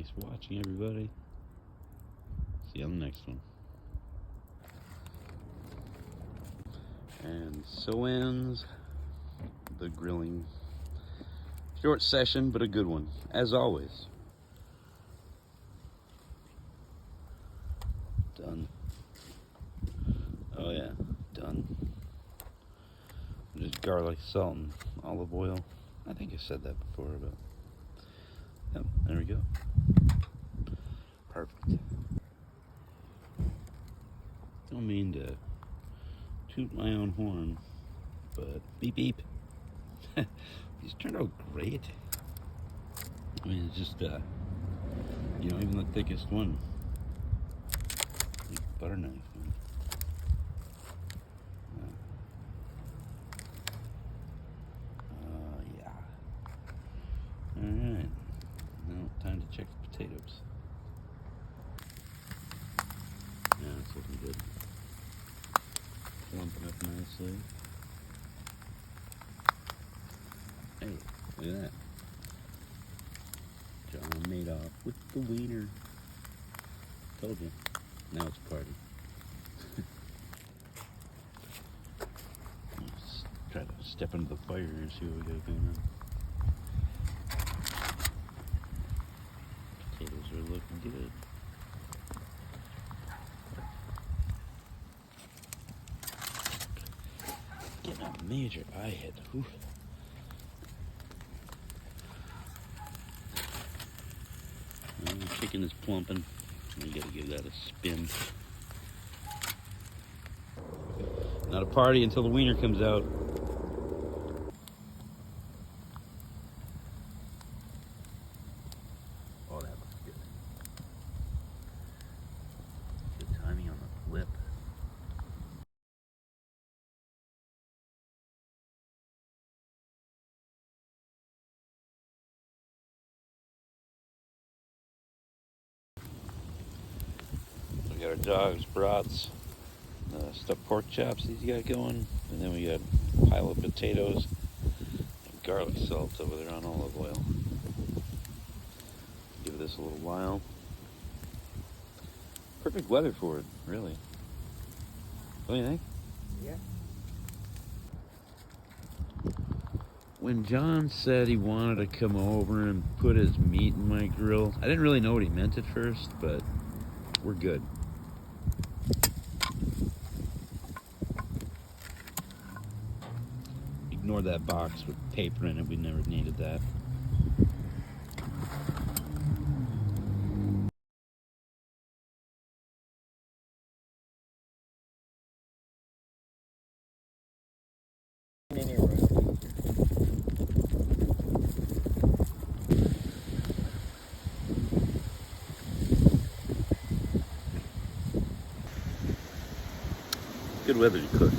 Thanks for watching, everybody. See you on the next one. And so ends the grilling. Short session, but a good one, as always. Done. Oh yeah, done. Just garlic, salt, and olive oil. I think I said that before, but yep, there we go. Perfect. Don't mean to toot my own horn, but beep beep. These turned out great. I mean, it's just even the thickest one, like butter knife. Yeah. All right. Now time to check the potatoes. Yeah, it's looking good. Lumping up nicely. Hey, look at that. John Madoff with the wiener. Told you. Now it's a party. Let's try to step into the fire and see what we got going on. Potatoes are looking good. Getting a major eye hit. Whew. Chicken is plumping. You gotta give that a spin. Not a party until the wiener comes out. Oh, that looks good. Good timing on the flip. We got our dogs, brats, stuffed pork chops these got going, and then we got a pile of potatoes and garlic salt over there on olive oil. Give this a little while. Perfect weather for it, really. What do you think? Yeah. When John said he wanted to come over and put his meat in my grill, I didn't really know what he meant at first, but we're good. Ignore that box with paper in it. We never needed that. Good weather to cook.